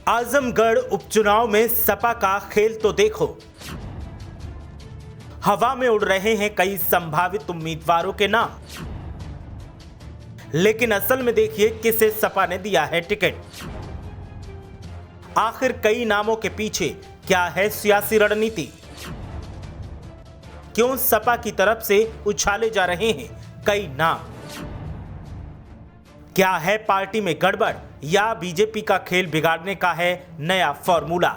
आजमगढ़ उपचुनाव में सपा का खेल तो देखो। हवा में उड़ रहे हैं कई संभावित उम्मीदवारों के नाम, लेकिन असल में देखिए किसे सपा ने दिया है टिकट। आखिर कई नामों के पीछे क्या है सियासी रणनीति? क्यों सपा की तरफ से उछाले जा रहे हैं कई नाम? क्या है पार्टी में गड़बड़ या बीजेपी का खेल बिगाड़ने का है नया फॉर्मूला?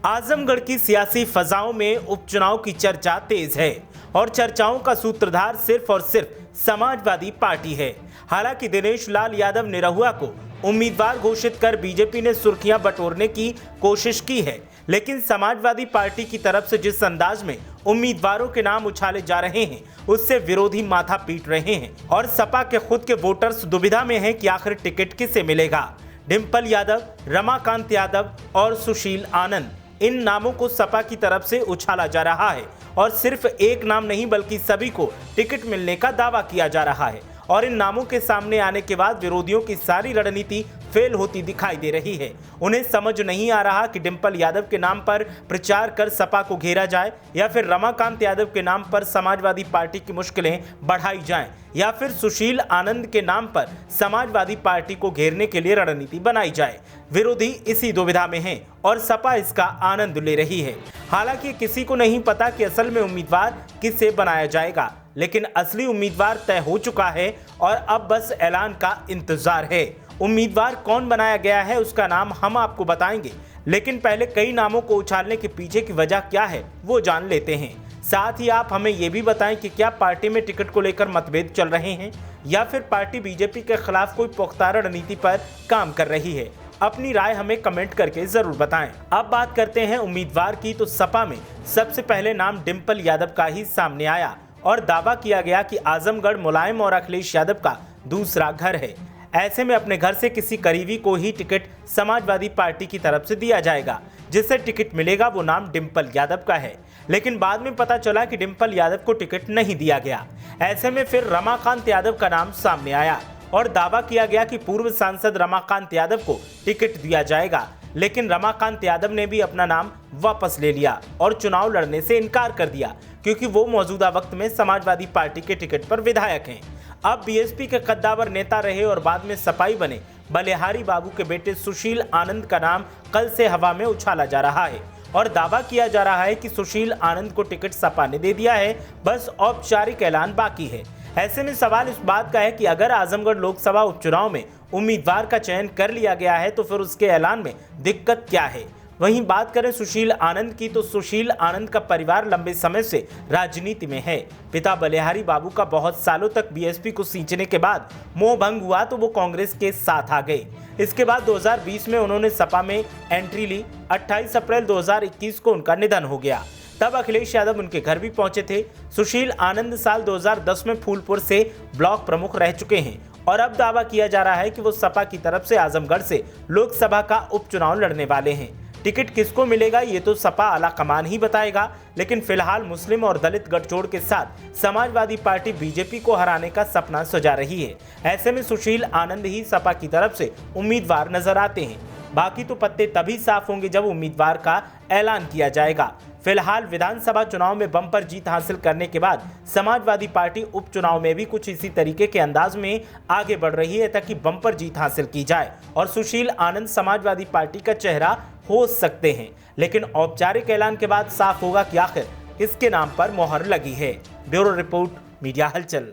आजमगढ़ की सियासी फजाओं में उपचुनाव की चर्चा तेज है और चर्चाओं का सूत्रधार सिर्फ और सिर्फ समाजवादी पार्टी है। हालांकि दिनेश लाल यादव निरहुआ को उम्मीदवार घोषित कर बीजेपी ने सुर्खियां बटोरने की कोशिश की है, लेकिन समाजवादी पार्टी की तरफ से जिस अंदाज में उम्मीदवारों के नाम उछाले जा रहे हैं उससे विरोधी माथा पीट रहे हैं और सपा के खुद के वोटर्स दुविधा में हैं कि आखिर टिकट किसे मिलेगा। डिंपल यादव, रमाकांत यादव और सुशील आनंद, इन नामों को सपा की तरफ से उछाला जा रहा है और सिर्फ एक नाम नहीं बल्कि सभी को टिकट मिलने का दावा किया जा रहा है। और इन नामों के सामने आने के बाद विरोधियों की सारी रणनीति फेल होती दिखाई दे रही है। उन्हें समझ नहीं आ रहा कि डिंपल यादव के नाम पर प्रचार कर सपा को घेरा जाए या फिर रमाकांत यादव के नाम पर समाजवादी पार्टी की मुश्किलें बढ़ाई जाएं या फिर सुशील आनंद के नाम पर समाजवादी पार्टी को घेरने के लिए रणनीति बनाई जाए। विरोधी इसी दुविधा में हैं और सपा इसका आनंद ले रही है। हालांकि किसी को नहीं पता कि असल में उम्मीदवार किसे बनाया जाएगा, लेकिन असली उम्मीदवार तय हो चुका है और अब बस ऐलान का इंतजार है। उम्मीदवार कौन बनाया गया है उसका नाम हम आपको बताएंगे, लेकिन पहले कई नामों को उछालने के पीछे की वजह क्या है वो जान लेते हैं। साथ ही आप हमें ये भी बताएं कि क्या पार्टी में टिकट को लेकर मतभेद चल रहे हैं या फिर पार्टी बीजेपी के खिलाफ कोई पुख्ता रणनीति पर काम कर रही है। अपनी राय हमें कमेंट करके जरूर बताएं। अब बात करते हैं उम्मीदवार की, तो सपा में सबसे पहले नाम डिंपल यादव का ही सामने आया और दावा किया गया कि आजमगढ़ मुलायम और अखिलेश यादव का दूसरा घर है। ऐसे में अपने घर से किसी करीबी को ही टिकट समाजवादी पार्टी की तरफ से दिया जाएगा। जिससे टिकट मिलेगा वो नाम डिंपल यादव का है, लेकिन बाद में पता चला कि डिंपल यादव को टिकट नहीं दिया गया। ऐसे में फिर रमाकांत यादव का नाम सामने आया और दावा किया गया कि पूर्व सांसद रमाकांत यादव को टिकट दिया जाएगा, लेकिन रमाकांत यादव ने भी अपना नाम वापस ले लिया और चुनाव लड़ने से इनकार कर दिया क्योंकि वो मौजूदा वक्त में समाजवादी पार्टी के टिकट पर विधायक हैं। अब बीएसपी के कद्दावर नेता रहे और बाद में सपाई बने बलिहारी बाबू के बेटे सुशील आनंद का नाम कल से हवा में उछाला जा रहा है और दावा किया जा रहा है कि सुशील आनंद को टिकट सपा ने दे दिया है, बस औपचारिक ऐलान बाकी है। ऐसे में सवाल इस बात का है कि अगर आजमगढ़ लोकसभा उपचुनाव में उम्मीदवार का चयन कर लिया गया है तो फिर उसके ऐलान में दिक्कत क्या है। वहीं बात करें सुशील आनंद की, तो सुशील आनंद का परिवार लंबे समय से राजनीति में है। पिता बलिहारी बाबू का बहुत सालों तक बीएसपी को सींचने के बाद मोह भंग हुआ तो वो कांग्रेस के साथ आ गए। इसके बाद 2020 में उन्होंने सपा में एंट्री ली। 28 अप्रैल 2021 को उनका निधन हो गया। तब अखिलेश यादव उनके घर भी पहुंचे थे। सुशील आनंद साल 2010 में फूलपुर से ब्लॉक प्रमुख रह चुके हैं और अब दावा किया जा रहा है कि वो सपा की तरफ से आजमगढ़ से लोकसभा का उपचुनाव लड़ने वाले हैं। टिकट किसको मिलेगा ये तो सपा आला कमान ही बताएगा, लेकिन फिलहाल मुस्लिम और दलित गठजोड़ के साथ समाजवादी पार्टी बीजेपी को हराने का सपना सजा रही है। ऐसे में सुशील आनंद ही सपा की तरफ से उम्मीदवार नजर आते हैं। बाकी तो पत्ते तभी साफ होंगे जब उम्मीदवार का ऐलान किया जाएगा। फिलहाल विधानसभा चुनाव में बम्पर जीत हासिल करने के बाद समाजवादी पार्टी उपचुनाव में भी कुछ इसी तरीके के अंदाज में आगे बढ़ रही है ताकि बम्पर जीत हासिल की जाए और सुशील आनंद समाजवादी पार्टी का चेहरा हो सकते हैं। लेकिन औपचारिक ऐलान के बाद साफ होगा कि आखिर किसके नाम पर मोहर लगी है। ब्यूरो रिपोर्ट, मीडिया हलचल।